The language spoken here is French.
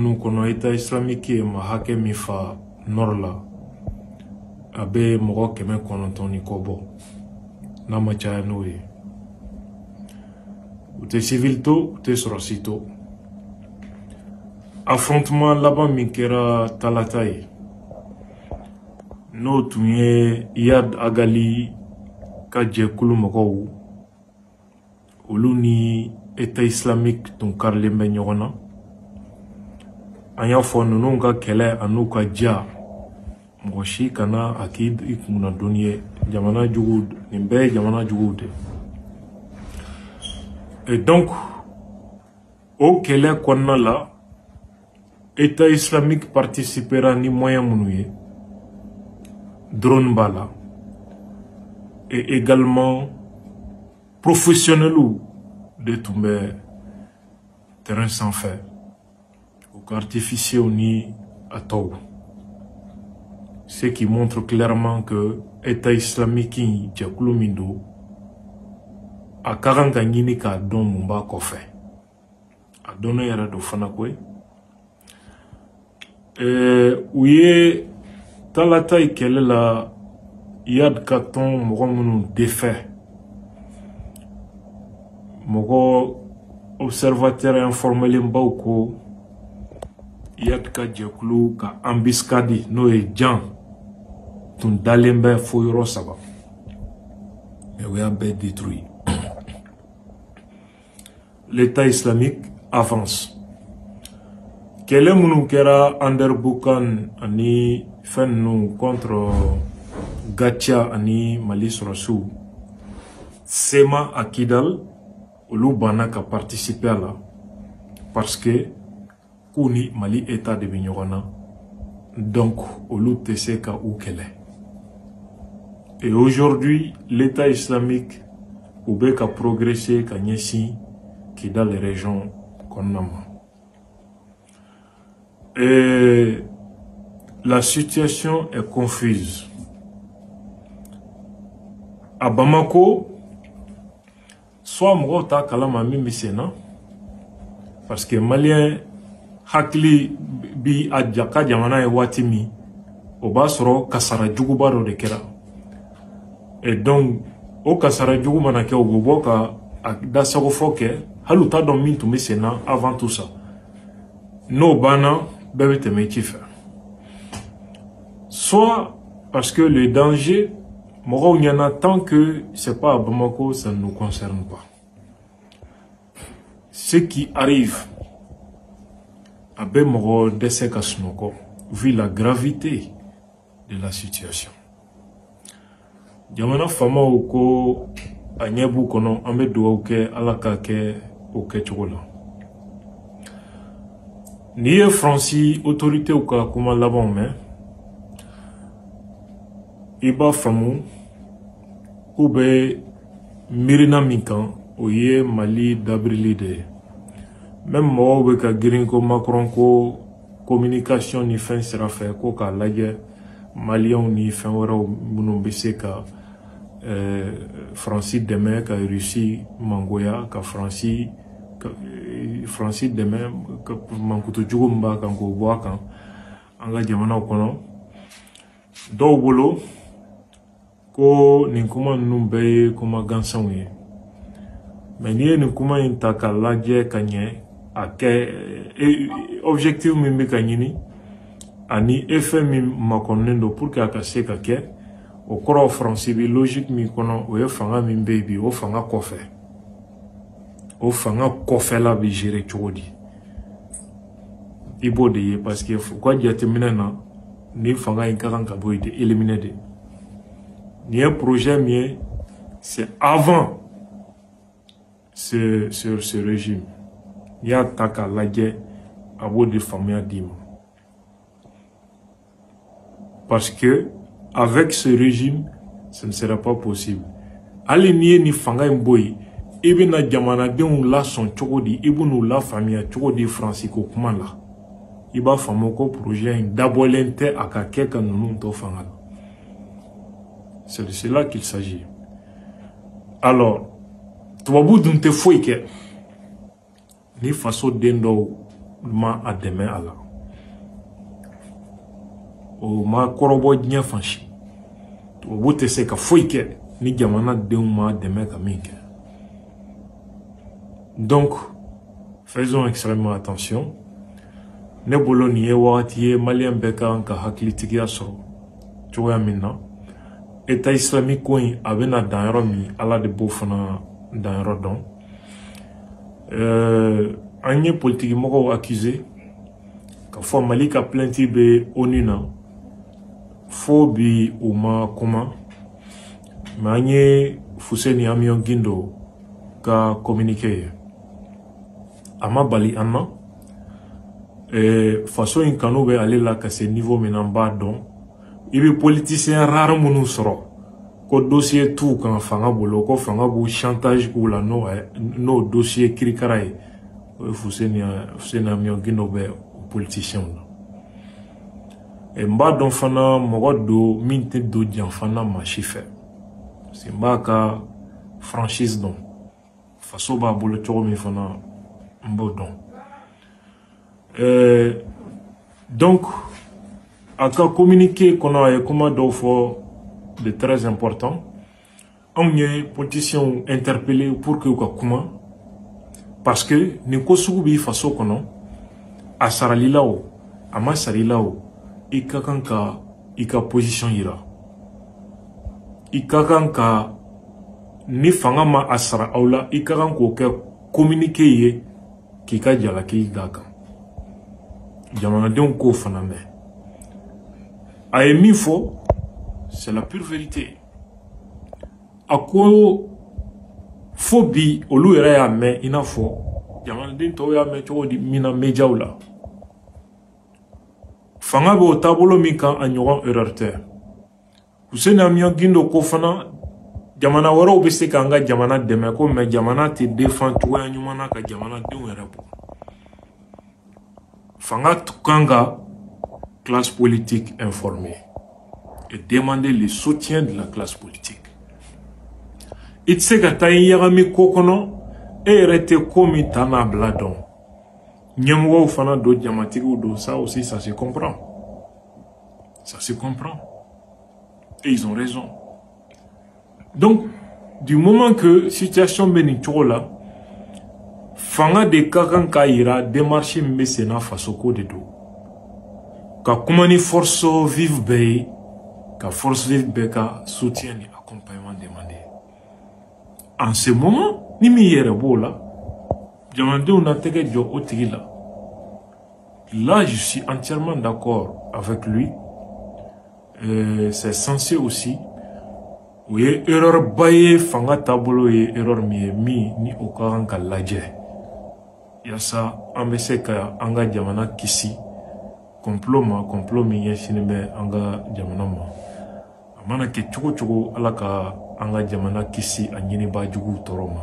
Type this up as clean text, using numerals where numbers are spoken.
minnu kɔnɔ État islamique ye ma hakɛ min fa nord la a bɛ mɔgɔ 900 ni kɔ bɔ n'a ma caya n'o ye u tɛ civil to u tɛ sɔrɔsi to affrontement laban min kɛra talata ye n'o tun ye Iyad Agali ka jɛkulu mɔgɔw olu ni État islamique tun karilen bɛ ɲɔgɔn na an y'a fɔ ninnu ka kɛlɛ an'u ka ja mɔgɔ si kana a k'i kunna dɔnni ye jamana jugu nin bɛɛ ye jamana juguw de et donc o kɛlɛ kɔnɔna la État islamique participera ni moyen minnu ye drone b'a la et également professionnels de tun bɛ terrain sanfɛ u ka artificiers ni a tɔw ce qui montre clairement que État islamique in jɛkulu min don a ka kan ka ɲini k'a dɔn mun b'a kɔfɛ a dɔnnen yɛrɛ don fana koyi u ye talata ye kɛlɛ la Iyad ka tɔn mɔgɔ minnu defɛ mɔgɔ observateur informel baw ko Iyad ka jɛkulu ka embuscade n'o ye jan tun dalen bɛ fo yɔrɔ 3 mais u y'a bɛɛ détruit. L'État islamique avance. Kɛlɛ minnu kɛra Anderboukan ani fɛn ninnu contre Gatia ani Mali sɔrɔsiw Sema a Kidal olu banna ka participer à la parce que k'u ni Mali État de bɛ ɲɔgɔn na donc olu tɛ se ka u kɛlɛ. Et aujourd'hui l'État islamique u bɛ ka progresser ka ɲɛsin Kidal région kɔnɔna ma. Et la situation est confuse. À Bamako, soit mɔgɔw t'a kalama min bɛ sen na parce que Malien hakili bi a ka jamana ye waati min o b'a sɔrɔ kasara juguba dɔ de kɛra et donc o kasara jugu mana kɛ o bɛ bɔ ka a dasagofɔ kɛ hali u t'a dɔn min tun bɛ sen na avant tout ça n'o banna bɛɛ bɛ tɛmɛ ci fɛ soit parce que le danger mɔgɔw ɲɛna tant que c'est pas à Bamako ça ne nous concerne pas ce qui arrive a bɛ mɔgɔ dɛsɛ ka sunɔgɔ vu la gravité de la situation jamana faamaw ko a ɲɛ b'u kɔnɔ an bɛ dugawu kɛ Ala ka kɛ o kɛcogo la n'i ye Faransi autorités ka kuma labanw mɛn i b'a faamu k'u bɛ miirina min kan o ye Mali dabrili de ye même mɔgɔw bɛ ka girin ko Macron ko communication ni fɛn sira fɛ ko k'a lajɛ Maliens ni fɛn wɛrɛw minnu bɛ se ka Faransi dɛmɛ ka Russie mangoya ka Faransi dɛmɛ ka mankutu jugu min b'a kan k'o bɔ a kan an ka jamanaw kɔnɔ dɔw bolo ko nin kuma ninnu bɛɛ ye kuma gansanw ye mais n'i ye nin kuma in ta k'a lajɛ ka ɲɛ a kɛ objectif min bɛ ka ɲini ani effet min makɔnnen don pour que a ka se ka kɛ o kɔrɔ Faransi bi logique min kɔnɔ o ye fanga min bɛ yen bi o fanga kɔfɛ o fanga kɔfɛla bɛ gérer cogo di i b'o de ye parce que u ka jateminɛ na ni fanga in ka kan ka bɔ yen de éliminer de nin ye projet min ye c'est avant ce régime n'i y'a ta k'a lajɛ a b'o de faamuya d'i ma parce que avec ce régime ce ne sera pas possible hali n'i ye nin fanga in bɔ yen i bɛna jamanadenw lasɔn cogo di i b'u lafaamuya cogo di Faransi ko kuma la i b'a faamu ko projet in dabɔlen tɛ a ka kɛ ka ninnu to fanga la c'est de cela qu'il s'agit alors tubabu dun tɛ foyi kɛ ni faso den dɔw ma a dɛmɛ a la o ma kɔrɔbɔ diɲɛ fan si tubabu tɛ se ka foyi kɛ ni jamanadenw ma dɛmɛ ka min kɛ. Donc faisons extrêmement attention. Ne bolo nin ye wagati ye malien bɛɛ kan ka hakilitigiya sɔrɔ cogoya min na État islamique ko in a bɛna dan yɔrɔ min Ala de b'o fana dan yɔrɔ dɔn. An ye politikimɔgɔw accusé ka fɔ Mali ka plainte bɛ ONU na fo bi u ma kuma mais an ye Fuseni Amion Gindo ka communiqué ye a ma bali an na façon in kanu bɛ ale la ka se niveau min na n b'a dɔn i bɛ politicien rare minnu sɔrɔ ko dossier t'u kan fanga bolo ko fanga b'u chantage k'u la n'o dossier kirikara ye o ye Fuseni Amion Gindo bɛ politicien na n b'a dɔn fana mɔgɔ do min tɛ don janfana maa si fɛ parce que n b'a ka franchise dɔn faso b'a bolo cogo min fana n b'o dɔn. Donc a ka communiqué kɔnɔ a ye kuma dɔw fɔ de très important anw ye politiciens interpellé pour que u ka kuma parce que nin ko sugu b'i faso kɔnɔ a saralila o a ma sarila o i ka kan ka i ka position yira i ka kan ka ni fanga ma a sara aw la i ka kan k'o kɛ communiqué ye k'i ka jalaki d'a kan jamanadenw k'o fana mɛn a ye min fɔ c'est la pure vérité a ko fo bi olu yɛrɛ y'a mɛn i n'a fɔ jamanaden tɔw y'a mɛn cogo di min na médiaw la fanga bɛ o taabolo min kan a ɲɔgɔn erreur tɛ Fuseni Amion Gindo ko fana jamana wɛrɛw bɛ se k'an ka jamana dɛmɛ ko mais jamana tɛ défend cogoya ɲuman na ka jamanadenw yɛrɛ bɔ fanga kan ka classe politique informée et demander le soutien de la classe politique. I tɛ se ka taa i ɲagami ko kɔnɔ e yɛrɛ tɛ ko min ta n'a bila dɔn ɲɛmɔgɔw fana don jamatigiw don ça aussi ça se comprend et ils ont raison. Donc du moment que situation bɛ nin cogo la fanga de ka kan k'a yira démarche min bɛ sen na faso ko de don ka kuma ni force vive bɛɛ ye ka force vive bɛɛ ka soutien ni accompagnement demander en ce moment ni min yɛrɛ b'o la jamanadenw na tɛgɛ jɔ o tigi la là je suis entièrement d'accord avec lui c'est censé aussi o ye erreur ba ye fanga taabolo ye erreur min ye min ni o ka kan ka lajɛ yasa an bɛ se ka an ka jamana kisi complot min ɲɛsinnen bɛ an ka jamana ma a mana kɛ cogo cogo Ala ka an ka jamana kisi a ɲinibajuguw tɔɔrɔ ma.